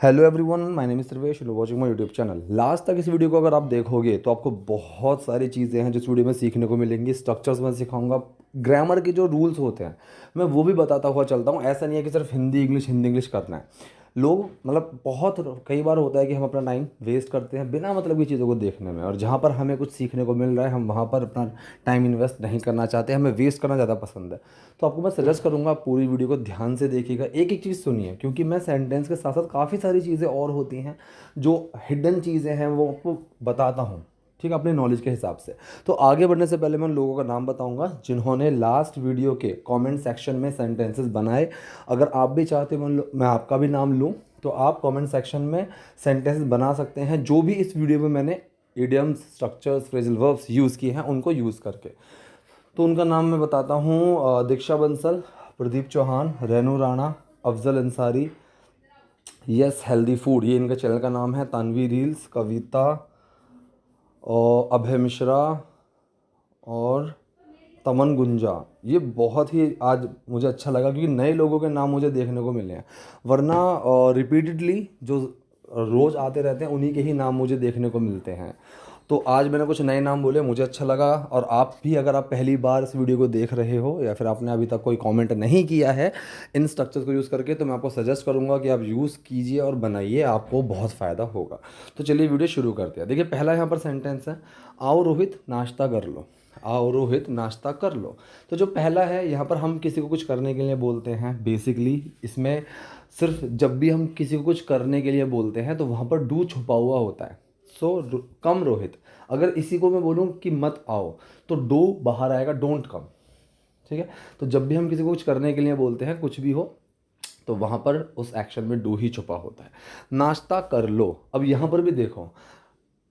Hello everyone, my name is Sarvesh, you watching my YouTube channel. Last तक इस video को अगर आप देखोगे तो आपको बहुत सारी चीज़ें हैं जो इस वीडियो में सीखने को मिलेंगी। स्ट्रक्चर्स मैं सिखाऊंगा, ग्रामर के जो रूल्स होते हैं मैं वो भी बताता हुआ चलता हूँ। ऐसा नहीं है कि सिर्फ हिंदी इंग्लिश करना है। लोग मतलब बहुत कई बार होता है कि हम अपना टाइम वेस्ट करते हैं बिना मतलब की चीज़ों को देखने में, और जहाँ पर हमें कुछ सीखने को मिल रहा है हम वहाँ पर अपना टाइम इन्वेस्ट नहीं करना चाहते, हमें वेस्ट करना ज़्यादा पसंद है। तो आपको मैं सजेस्ट करूँगा आप पूरी वीडियो को ध्यान से देखिएगा, एक एक चीज़ सुनिए, क्योंकि मैं सेंटेंस के साथ साथ काफ़ी सारी चीज़ें और होती हैं जो हिडन चीज़ें हैं वो आपको बताता हूँ। ठीक है, अपने नॉलेज के हिसाब से। तो आगे बढ़ने से पहले मैं उन लोगों का नाम बताऊंगा जिन्होंने लास्ट वीडियो के कमेंट सेक्शन में सेंटेंसेस बनाए। अगर आप भी चाहते हो मैं आपका भी नाम लूँ तो आप कमेंट सेक्शन में सेंटेंसेस बना सकते हैं, जो भी इस वीडियो में मैंने idioms, structures, phrasal verbs use किए हैं उनको यूज़ करके। तो उनका नाम मैं बताता हूँ। Diksha Bansal, Pradeep Chauhan, Renu Rana, Afzal Ansari, yes healthy food, ये इनका चैनल का नाम है। तानवी रील्स, कविता और अभय मिश्रा और तमन गुंजा। ये बहुत ही आज मुझे अच्छा लगा क्योंकि नए लोगों के नाम मुझे देखने को मिले हैं, वरना रिपीटेडली जो रोज़ आते रहते हैं उन्हीं के ही नाम मुझे देखने को मिलते हैं। तो आज मैंने कुछ नए नाम बोले, मुझे अच्छा लगा। और आप भी अगर आप पहली बार इस वीडियो को देख रहे हो या फिर आपने अभी तक कोई कमेंट नहीं किया है इन स्ट्रक्चर्स को यूज़ करके, तो मैं आपको सजेस्ट करूंगा कि आप यूज़ कीजिए और बनाइए, आपको बहुत फ़ायदा होगा। तो चलिए वीडियो शुरू करते हैं। देखिए पहला यहाँ पर सेंटेंस है, आओ रोहित नाश्ता कर लो। आओ रोहित नाश्ता कर लो। तो जो पहला है यहाँ पर हम किसी को कुछ करने के लिए बोलते हैं। बेसिकली इसमें सिर्फ जब भी हम किसी को कुछ करने के लिए बोलते हैं तो वहाँ पर डू छुपा हुआ होता है। सो कम रोहित, अगर इसी को मैं बोलूँ कि मत आओ तो डू बाहर आएगा, डोंट कम। ठीक है, तो जब भी हम किसी को कुछ करने के लिए बोलते हैं कुछ भी हो तो वहाँ पर उस एक्शन में डू ही छुपा होता है। नाश्ता कर लो, अब यहाँ पर भी देखो,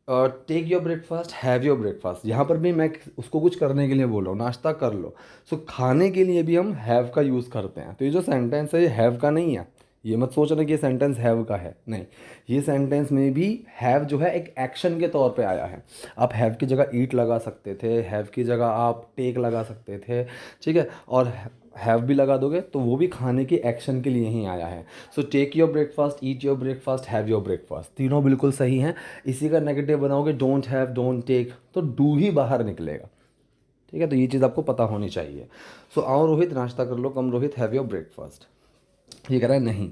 take your breakfast, have your breakfast, यहाँ पर भी मैं उसको कुछ करने के लिए बोल रहा हूँ, नाश्ता कर लो। सो खाने के लिए भी हम हैव का यूज़ करते हैं। तो ये जो सेंटेंस है ये हैव का नहीं है। ये मत सोचना कि ये सेंटेंस हैव का है, नहीं। ये सेंटेंस में भी हैव जो है एक एक्शन के तौर पे आया है। आप हैव की जगह ईट लगा सकते थे, हैव की जगह आप टेक लगा सकते थे। ठीक है, और हैव भी लगा दोगे तो वो भी खाने के एक्शन के लिए ही आया है। So take your breakfast, eat your breakfast, have your breakfast, तीनों बिल्कुल सही हैं। इसी का नेगेटिव बनाओगे डोंट हैव, डोंट टेक, तो डू ही बाहर निकलेगा। ठीक है, तो ये चीज़ आपको पता होनी चाहिए। सो आओ रोहित नाश्ता कर लो, कम रोहित हैव योर ब्रेकफास्ट। ये कह रहा है नहीं,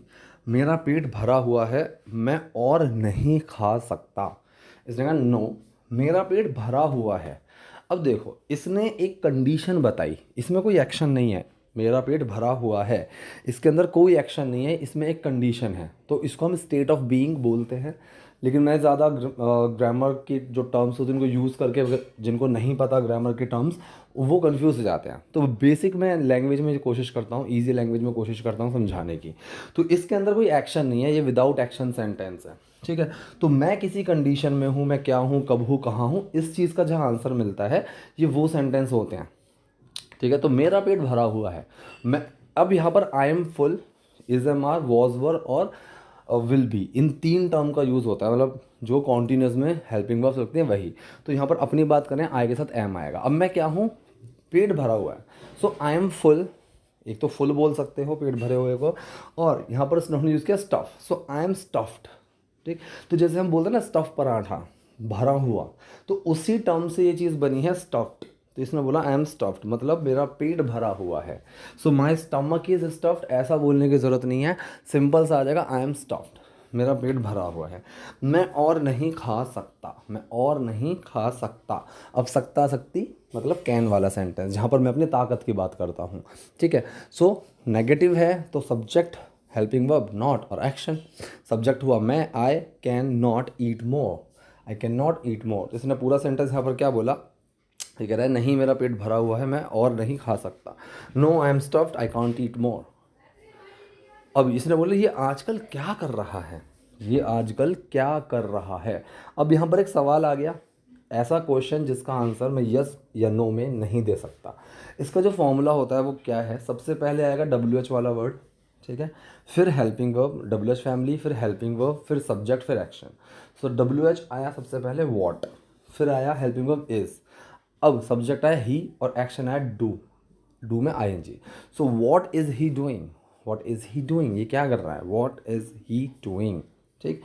मेरा पेट भरा हुआ है, मैं और नहीं खा सकता। इसने कहा नो, मेरा पेट भरा हुआ है। अब देखो इसने एक कंडीशन बताई, इसमें कोई एक्शन नहीं है। मेरा पेट भरा हुआ है, इसके अंदर कोई एक्शन नहीं है, इसमें एक कंडीशन है, तो इसको हम स्टेट ऑफ बीइंग बोलते हैं। लेकिन मैं ज़्यादा ग्रामर की जो टर्म्स होते हैं उनको यूज़ करके, जिनको नहीं पता ग्रामर के टर्म्स वो कंफ्यूज हो जाते हैं। तो बेसिक मैं लैंग्वेज में कोशिश करता हूँ, ईजी लैंग्वेज में कोशिश करता हूँ समझाने की। तो इसके अंदर कोई एक्शन नहीं है, ये विदाउट एक्शन सेंटेंस है। ठीक है, तो मैं किसी कंडीशन में हूँ, मैं क्या हूँ, कब हूँ, कहाँ हूँ, इस चीज़ का जहाँ आंसर मिलता है ये वो सेंटेंस होते हैं। ठीक है, तो मेरा पेट भरा हुआ है, मैं, अब यहाँ पर I am full, is am are, was were और विल बी, इन तीन टर्म का यूज़ होता है, मतलब जो कॉन्टिन्यूस में हेल्पिंग वर्ब्स लगते हैं वही। तो यहाँ पर अपनी बात करें आई के साथ एम आएगा। अब मैं क्या हूँ, पेट भरा हुआ है। सो आई एम फुल, एक तो फुल बोल सकते हो पेट भरे हुए को, और यहाँ पर उन्होंने यूज़ किया stuff, so I am stuffed. ठीक, तो जैसे हम बोलते हैं ना स्टफ पराठा, भरा हुआ, तो उसी टर्म से ये चीज़ बनी है स्टफ्ड। तो इसने बोला आई एम स्टफ्ड, मतलब मेरा पेट भरा हुआ है। सो माई स्टमक इज स्टफ्ड, ऐसा बोलने की ज़रूरत नहीं है, सिंपल सा आ जाएगा आई एम स्टफ्ड, मेरा पेट भरा हुआ है। मैं और नहीं खा सकता, मैं और नहीं खा सकता। अब सकता सकती मतलब कैन वाला सेंटेंस, जहाँ पर मैं अपनी ताकत की बात करता हूँ। ठीक है, सो नेगेटिव है तो सब्जेक्ट, हेल्पिंग वर्ब, नॉट और एक्शन। सब्जेक्ट हुआ मैं, I can not eat more, I can not eat more. इसने पूरा सेंटेंस यहाँ पर क्या बोला, ये कह रहा है नहीं मेरा पेट भरा हुआ है, मैं और नहीं खा सकता। No I am stuffed, I can't eat more. अब इसने बोला ये आजकल क्या कर रहा है, ये आजकल क्या कर रहा है। अब यहाँ पर एक सवाल आ गया, ऐसा क्वेश्चन जिसका आंसर मैं यस या नो में नहीं दे सकता। इसका जो फॉर्मूला होता है वो क्या है, सबसे पहले आएगा डब्ल्यू एच वाला वर्ड। ठीक है, फिर helping verb, W H family, फिर हेल्पिंग वर्ब, फिर सब्जेक्ट, फिर एक्शन। सो डब्ल्यू एच आया सबसे पहले वॉट, फिर आया हेल्पिंग वर्ब इज, अब सब्जेक्ट आया ही और एक्शन आया डू, डू में I N G. So what is he doing, what is he doing, ये क्या कर रहा है, वॉट इज ही डूइंग। ठीक।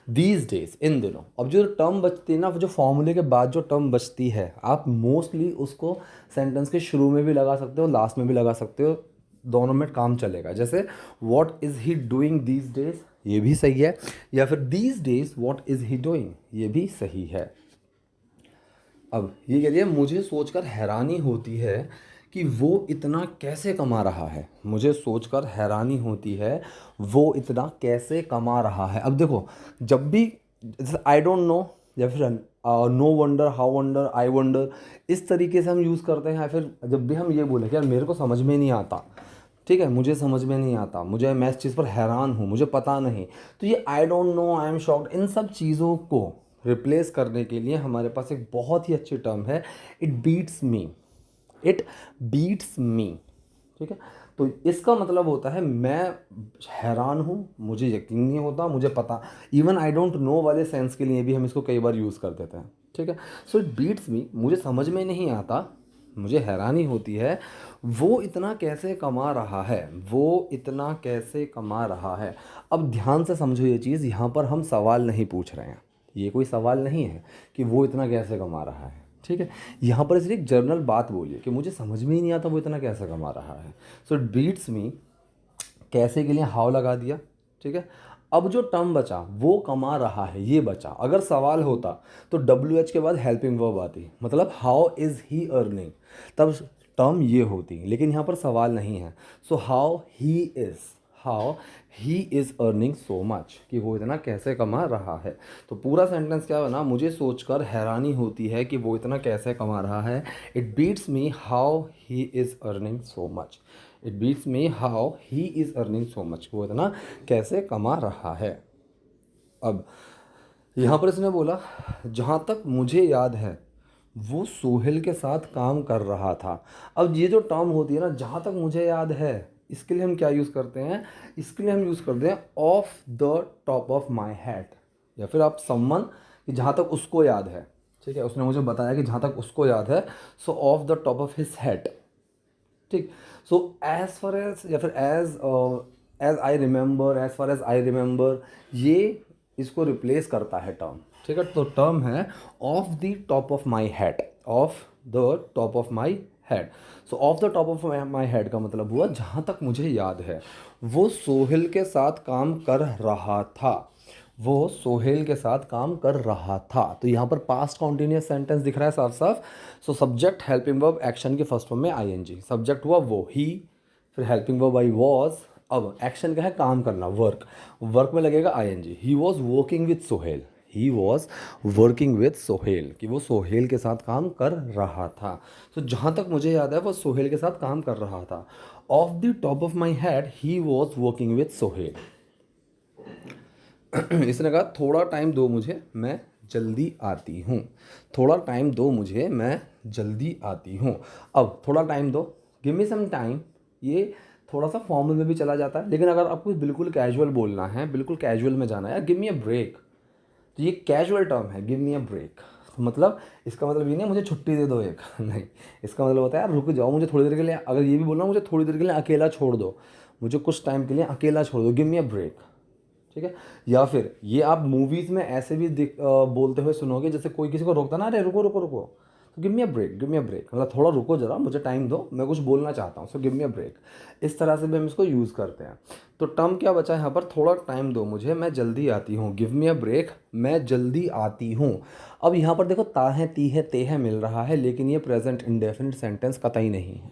दीज डेज, इन दिनों। अब जो टर्म बचती है ना, जो फॉर्मूले के बाद जो टर्म बचती है, आप मोस्टली उसको सेंटेंस के शुरू में भी लगा सकते हो, लास्ट में भी लगा सकते हो, दोनों में काम चलेगा। जैसे what is he doing these days, ये भी सही है, या फिर these days what is he doing, ये भी सही है। अब ये कह रही है मुझे सोचकर हैरानी होती है कि वो इतना कैसे कमा रहा है। मुझे सोचकर हैरानी होती है वो इतना कैसे कमा रहा है। अब देखो, जब भी जैसे आई डोंट नो, या फिर no wonder, how wonder, I wonder, इस तरीके से हम यूज़ करते हैं। या फिर जब भी हम ये बोले कि यार मेरे को समझ में नहीं आता, ठीक है, मुझे समझ में नहीं आता, मुझे मैं इस चीज़ पर हैरान हूँ, मुझे पता नहीं, तो ये I don't know, I am shocked, इन सब चीज़ों को रिप्लेस करने के लिए हमारे पास एक बहुत ही अच्छी टर्म है, it beats me. It beats me, ठीक है। तो इसका मतलब होता है मैं हैरान हूँ, मुझे यकीन नहीं होता, मुझे पता, इवन आई डोंट नो वाले सेंस के लिए भी हम इसको कई बार यूज़ कर देते हैं, ठीक है। सो इट बीट्स मी, मुझे समझ में नहीं आता, मुझे हैरानी होती है वो इतना कैसे कमा रहा है, वो इतना कैसे कमा रहा है। अब ध्यान से समझो ये चीज़, यहाँ पर हम सवाल नहीं पूछ रहे हैं, ये कोई सवाल नहीं है कि वो इतना कैसे कमा रहा है, ठीक है। यहाँ पर सिर्फ एक जनरल बात बोलिए कि मुझे समझ में ही नहीं आता वो इतना कैसे कमा रहा है। सो इट बीट्स मी, कैसे के लिए हाउ लगा दिया, ठीक है। अब जो टर्म बचा वो कमा रहा है, ये बचा। अगर सवाल होता तो डब्ल्यू एच के बाद हेल्पिंग वर्ब आती, मतलब हाउ इज़ ही अर्निंग, तब टर्म ये होती, लेकिन यहाँ पर सवाल नहीं है। So how he is earning so much, कि वो इतना कैसे कमा रहा है। तो पूरा सेंटेंस क्या बना, मुझे सोचकर हैरानी होती है कि वो इतना कैसे कमा रहा है। It beats me how he is earning so much. It beats me how he is earning so much, वो इतना कैसे कमा रहा है। अब यहाँ पर इसने बोला जहाँ तक मुझे याद है वो सोहेल के साथ काम कर रहा था। अब ये जो टर्म होती है ना, जहाँ तक मुझे याद है, इसके लिए हम क्या यूज़ करते हैं, इसके लिए हम यूज़ करते हैं of the top of my head, या फिर आप समवन, कि जहाँ तक उसको याद है, ठीक है, उसने मुझे बताया कि जहाँ तक उसको याद है, so off the top of his head, ठीक। सो एज फार एज, या फिर as I remember, as far as I remember, ये इसको रिप्लेस करता है टर्म, ठीक है। तो टर्म है of the top of my head, of the top of my head. So off the top of my head का मतलब हुआ जहाँ तक मुझे याद है वो सोहेल के साथ काम कर रहा था, वो सोहेल के साथ काम कर रहा था। तो यहाँ पर पास्ट कॉन्टिन्यूस सेंटेंस दिख रहा है साफ साफ। So subject helping verb action के फर्स्ट फॉर्म में आईएनजी, सब्जेक्ट हुआ वो ही, फिर हेल्पिंग वर्ब आई वॉज, अब एक्शन क्या है, काम करना, वर्क, वर्क में लगेगा ING. He was working with Sohel, he was working with Sohel, कि वो सोहेल के साथ काम कर रहा था। तो जहाँ तक मुझे याद है वो सोहेल के साथ काम कर रहा था। Of the top of my head he was working with Sohail. इसने कहा थोड़ा टाइम दो मुझे, मैं जल्दी आती हूँ, थोड़ा टाइम दो मुझे, मैं जल्दी आती हूँ। अब थोड़ा टाइम दो, गिव मी सम टाइम, ये थोड़ा सा फॉर्मल में भी चला जाता है, लेकिन अगर आपको बिल्कुल कैजुअल बोलना है, बिल्कुल कैजुअल में जाना है, गिव मी अ ब्रेक, तो ये कैजुअल टर्म है, गिव मी अ ब्रेक। तो मतलब इसका मतलब ये नहीं मुझे छुट्टी दे दो एक नहीं, इसका मतलब होता है यार रुक जाओ, मुझे थोड़ी देर के लिए, अगर ये भी बोलना मुझे थोड़ी देर के लिए अकेला छोड़ दो, मुझे कुछ टाइम के लिए अकेला छोड़ दो, गिव मी अ ब्रेक, ठीक है। या फिर ये आप मूवीज़ में ऐसे भी बोलते हुए सुनोगे, जैसे कोई किसी को रोकता ना, अरे रुको रुको रुको, तो give me a break, give me a break, मतलब थोड़ा रुको जरा, मुझे टाइम दो, मैं कुछ बोलना चाहता हूँ, so give me a break. इस तरह से भी हम इसको यूज़ करते हैं। तो टर्म क्या बचा है यहाँ पर, थोड़ा टाइम दो मुझे, मैं जल्दी आती हूँ, गिव मी अ ब्रेक, मैं जल्दी आती हूँ। अब यहाँ पर देखो ता है, ती है, ते है मिल रहा है, लेकिन ये प्रेजेंट इंडेफिनिट सेंटेंस कतई नहीं है,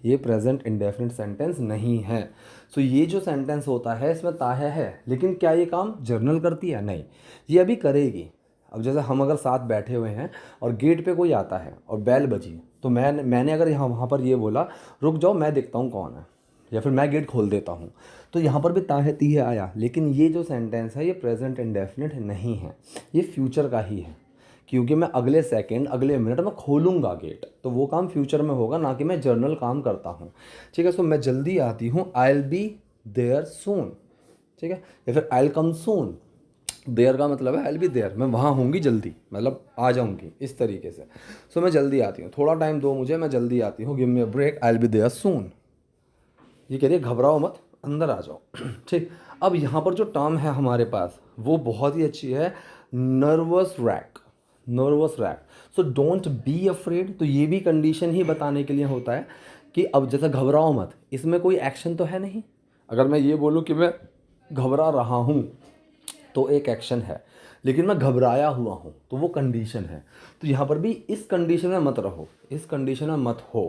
ये प्रेजेंट इंडेफिनिट सेंटेंस नहीं है। सो ये जो सेंटेंस होता है इसमें ता है, लेकिन क्या ये काम जर्नल करती है, नहीं, ये अभी करेगी। अब जैसे हम अगर साथ बैठे हुए हैं और गेट पे कोई आता है और बैल बजी, तो मैंने अगर यहाँ वहाँ पर ये बोला रुक जाओ मैं देखता हूँ कौन है, या फिर मैं गेट खोल देता हूँ, तो यहाँ पर भी ता है ती है आया, लेकिन ये जो सेंटेंस है ये प्रेजेंट इंडेफिनिट नहीं है, ये फ्यूचर का ही है, क्योंकि मैं अगले सेकंड अगले मिनट में खोलूँगा गेट, तो वो काम फ्यूचर में होगा, ना कि मैं जर्नल काम करता हूँ, ठीक है। सो मैं जल्दी आती हूँ, आई विल बी देयर सून, ठीक है, या फिर I will come soon, there का मतलब है आई विल बी देयर, मैं वहाँ होंगी जल्दी, मतलब आ जाऊँगी, इस तरीके से। सो मैं जल्दी आती हूँ, थोड़ा टाइम दो मुझे, मैं जल्दी आती हूँ, give me a break, I will be there soon. ये कह रही है घबराओ मत, अंदर आ जाओ ठीक। अब यहाँ पर जो टर्म है हमारे पास वो बहुत ही अच्छी है, nervous rack. Nervous rack, so don't be afraid. तो ये भी कंडीशन ही बताने के लिए होता है कि अब जैसे घबराओ मत, इसमें कोई एक्शन तो है नहीं। अगर मैं ये बोलूँ कि मैं घबरा रहा हूँ तो एक एक्शन है, लेकिन मैं घबराया हुआ हूँ तो वो कंडीशन है। तो यहाँ पर भी इस कंडीशन में मत रहो, इस कंडीशन में मत हो।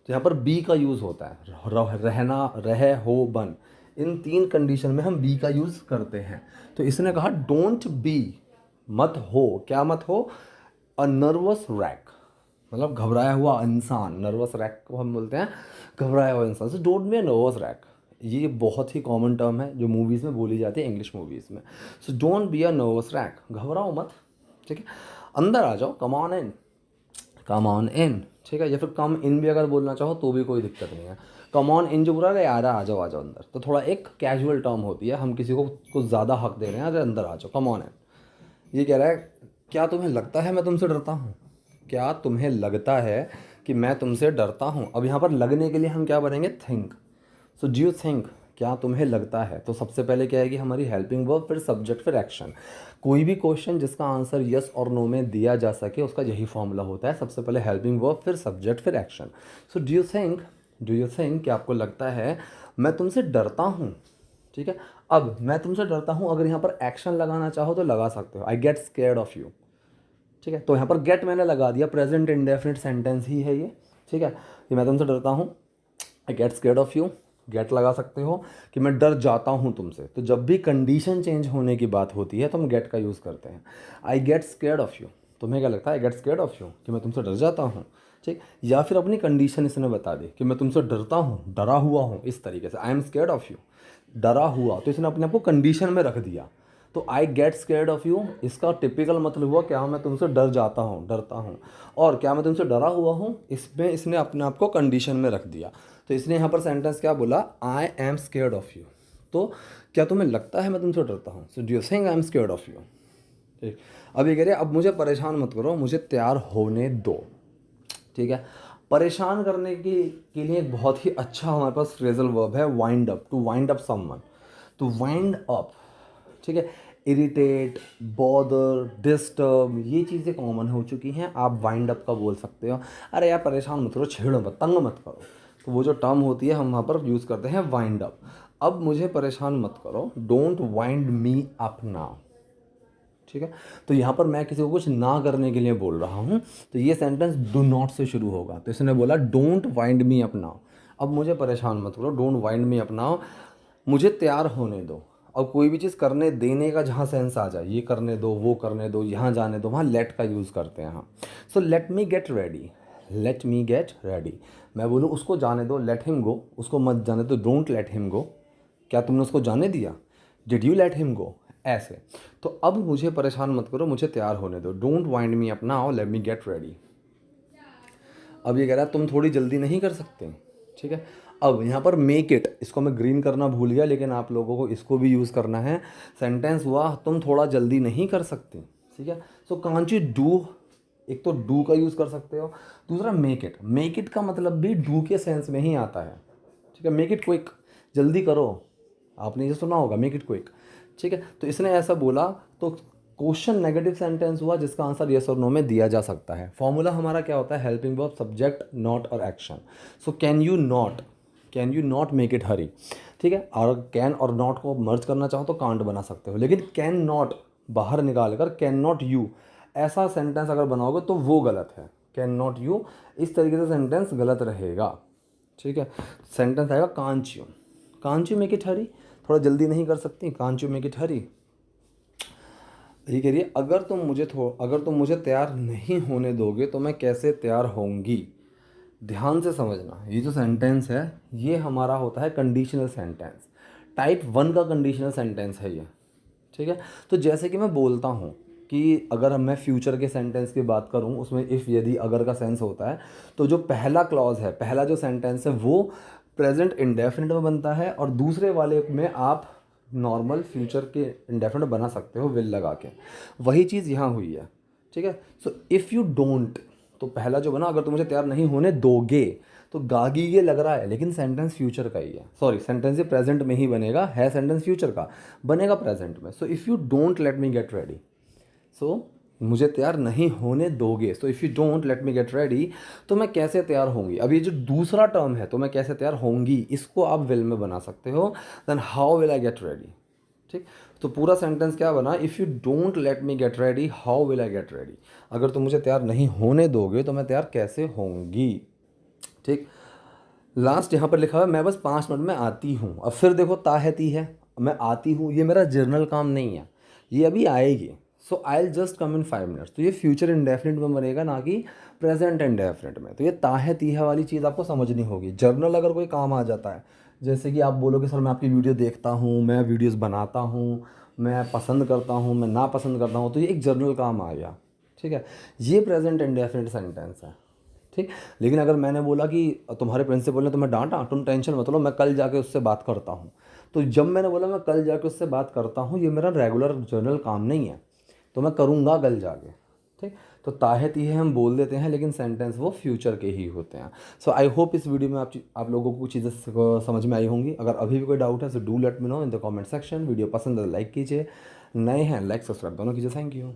तो यहाँ पर बी का यूज़ होता है, रहना, रहे, हो, बन, इन तीन कंडीशन में हम बी का यूज़ करते हैं। तो इसने कहा डोंट बी, मत हो, क्या मत हो, अ नर्वस रैक, मतलब घबराया हुआ इंसान। नर्वस रैक को हम बोलते हैं घबराया हुआ इंसान। So don't be a nervous rack, ये बहुत ही कॉमन टर्म है जो मूवीज़ में बोली जाती है, इंग्लिश मूवीज़ में। So don't be a nervous rack, घबराओ मत, ठीक है। अंदर आ जाओ, come on in, come on in, ठीक है। या फिर कम इन भी अगर बोलना चाहो तो भी कोई दिक्कत नहीं है। कम ऑन इन जो बुरा है, यार आ जाओ, आ जाओ अंदर, तो थोड़ा एक कैजुअल टर्म होती है, हम किसी को कुछ ज़्यादा हक दे रहे हैं, अरे अंदर आ जाओ, कम ऑन इन। ये कह रहा है क्या तुम्हें लगता है मैं तुमसे डरता हूँ, क्या तुम्हें लगता है कि मैं तुमसे डरता हूँ। अब यहाँ पर लगने के लिए हम क्या बनेंगे, think. So do you think, क्या तुम्हें लगता है। तो सबसे पहले क्या है कि हमारी हेल्पिंग वर्ब, फिर सब्जेक्ट, फिर एक्शन। कोई भी क्वेश्चन जिसका आंसर यस और नो में दिया जा सके उसका यही फॉर्मूला होता है, सबसे पहले हेल्पिंग वर्ब, फिर सब्जेक्ट, फिर action. So do you think, do you think, क्या आपको लगता है मैं तुमसे डरता हूँ, ठीक है। अब मैं तुमसे डरता हूँ, अगर यहाँ पर एक्शन लगाना चाहो तो लगा सकते हो, आई गेट स्केयर्ड ऑफ यू, ठीक है। तो यहाँ पर गेट मैंने लगा दिया, प्रेजेंट इंडेफिनिट सेंटेंस ही है ये, ठीक है। कि मैं तुमसे डरता हूँ, I get scared of you, get लगा सकते हो कि मैं डर जाता हूँ तुमसे। तो जब भी कंडीशन चेंज होने की बात होती है तो हम गेट का यूज़ करते हैं। आई गेट स्केयर्ड ऑफ यू, तुम्हें क्या लगता है, आई गेट स्केयर्ड ऑफ यू, कि मैं तुमसे डर जाता हूँ, ठीक। या फिर अपनी कंडीशन इसने बता दी कि मैं तुमसे डरता हूँ, डरा हुआ हूँ, इस तरीके से, I am scared of you, डरा हुआ, तो इसने अपने आप को कंडीशन में रख दिया। तो आई गेट स्केयर्ड ऑफ यू, इसका टिपिकल मतलब हुआ क्या मैं तुमसे डर जाता हूँ, डरता हूँ। और क्या मैं तुमसे डरा हुआ हूँ, इसमें इसने अपने आप को कंडीशन में रख दिया। तो इसने यहाँ पर सेंटेंस क्या बोला, I am scared of you. तो क्या तुम्हें लगता है मैं तुमसे डरता हूँ, so do you think I am scared of you, ठीक। अब ये कह रहे अब मुझे परेशान मत करो, मुझे तैयार होने दो, ठीक है। परेशान करने के लिए एक बहुत ही अच्छा हमारे पास फ्रेजल वर्ब है, wind up, to wind up someone. तो वाइंड अप, ठीक है। इरिटेट, बॉदर, डिस्टर्ब, ये चीज़ें कॉमन हो चुकी हैं, आप वाइंड अप का बोल सकते हो, अरे यार परेशान मत करो, छेड़ो मत, तंग मत करो। तो वो जो टर्म होती है हम वहाँ पर यूज़ करते हैं वाइंड अप। अब मुझे परेशान मत करो, don't wind me up now, ठीक है। तो यहाँ पर मैं किसी को कुछ ना करने के लिए बोल रहा हूँ, तो ये सेंटेंस डू नॉट से शुरू होगा। तो इसने बोला don't wind me up now, अब मुझे परेशाान मत करो, don't wind me up now, मुझे तैयार होने दो। अब कोई भी चीज़ करने देने का जहाँ सेंस आ जाए, ये करने दो, वो करने दो, यहाँ जाने दो, वहाँ लेट का यूज़ करते हैं हम। So let me get ready, late me get ready, मैं बोलूँ उसको जाने दो, लेट हिम गो, उसको मत जाने दो, डोंट लेट हिम गो, क्या तुमने उसको जाने दिया, did you let him go, ऐसे। तो अब मुझे परेशान मत करो, मुझे तैयार होने दो, don't wind me up now, late me get ready. अब ये कह रहा है तुम थोड़ी जल्दी नहीं कर सकते, ठीक है। अब यहाँ पर मेक इट, इसको मैं ग्रीन करना भूल गया, लेकिन आप लोगों को इसको भी यूज़ करना है। सेंटेंस हुआ तुम थोड़ा जल्दी नहीं कर सकते, ठीक है। सो कांट यू डू, एक तो डू का यूज़ कर सकते हो, दूसरा मेक इट। मेक इट का मतलब भी डू के सेंस में ही आता है, ठीक है। मेक इट क्विक, जल्दी करो, आपने ये सुना होगा, मेक इट क्विक, ठीक है। तो इसने ऐसा बोला, तो क्वेश्चन नेगेटिव सेंटेंस हुआ जिसका आंसर यस और नो में दिया जा सकता है। फॉर्मूला हमारा क्या होता है, हेल्पिंग वर्ब, सब्जेक्ट, नॉट और action. So can you not, can you not make it hurry, ठीक है। और कैन और नॉट को मर्ज करना चाहो तो कांट बना सकते हो, लेकिन कैन नॉट बाहर निकाल कर कैन नॉट यू ऐसा सेंटेंस अगर बनाओगे तो वो गलत है। कैन नॉट यू इस तरीके से सेंटेंस गलत रहेगा, ठीक है। सेंटेंस आएगा कांच यू, कांच यू मेक इट हरी, थोड़ा जल्दी नहीं कर सकती, कांच यू मेक इट हरी। ये कह रही है अगर तुम मुझे तैयार नहीं होने दोगे तो मैं कैसे तैयार होंगी। ध्यान से समझना, ये जो सेंटेंस है ये हमारा होता है कंडीशनल सेंटेंस, टाइप 1 का कंडीशनल सेंटेंस है ये, ठीक है। तो जैसे कि मैं बोलता हूँ कि अगर मैं फ्यूचर के सेंटेंस की बात करूँ, उसमें इफ़, यदि, अगर का सेंस होता है, तो जो पहला क्लॉज है, पहला जो सेंटेंस है वो प्रेजेंट इंडेफिनिट में बनता है, और दूसरे वाले में आप नॉर्मल फ्यूचर के इंडेफिनिट बना सकते हो विल लगा के। वही चीज़ यहाँ हुई है, ठीक है। सो इफ़ यू डोंट, तो पहला जो बना, अगर तुम मुझे तैयार नहीं होने दोगे, तो गागी ये लग रहा है लेकिन सेंटेंस फ्यूचर का ही है, सॉरी सेंटेंस ये प्रेजेंट में ही बनेगा, है सेंटेंस फ्यूचर का, बनेगा प्रेजेंट में। So if you don't let me get ready, so मुझे तैयार नहीं होने दोगे, so if you don't let me get ready, तो मैं कैसे तैयार होंगी। अब ये जो दूसरा टर्म है, तो मैं कैसे तैयार होंगी, इसको आप विल में बना सकते हो, then how will I get ready. ठीक, तो पूरा सेंटेंस क्या बना, if you don't let me get ready how will I get ready. अगर तुम मुझे तैयार नहीं होने दोगे तो मैं तैयार कैसे होंगी। ठीक, लास्ट यहाँ पर लिखा हुआ है मैं बस 5 मिनट में आती हूँ। अब फिर देखो ता है ती है, मैं आती हूँ, ये मेरा जर्नल काम नहीं है, ये अभी आएगी। So I will just come in 5 minutes, तो ये फ्यूचर इंडेफिनिट में बनेगा, ना कि प्रेजेंट इंडेफिनिट में। तो ये ता है ती है वाली चीज़ आपको समझनी होगी। जर्नल अगर कोई काम आ जाता है, जैसे कि आप बोलोगे सर मैं आपकी वीडियो देखता हूँ, मैं वीडियोज़ बनाता हूँ, मैं पसंद करता हूँ, मैं ना पसंद करता हूँ, तो ये एक जर्नल काम आ गया। ठीक है, ये प्रेजेंट इंडेफिनिट सेंटेंस है। ठीक, लेकिन अगर मैंने बोला कि तुम्हारे प्रिंसिपल ने तुम्हें डांटा, तुम टेंशन मत लो, मैं कल जाके उससे बात करता हूँ, तो जब मैंने बोला मैं कल जाके उससे बात करता हूँ, ये मेरा रेगुलर जर्नल काम नहीं है, तो मैं करूँगा कल जाके। ठीक, तो ताहे तीहे हम बोल देते हैं लेकिन सेंटेंस वो फ्यूचर के ही होते हैं। सो आई होप इस वीडियो में आप लोगों को कुछ चीज़ें समझ में आई होंगी। अगर अभी भी कोई डाउट है तो do let me know in the comment section. Video पसंद है तो लाइक कीजिए, नए हैं लाइक सब्सक्राइब दोनों कीजिए। Thank you.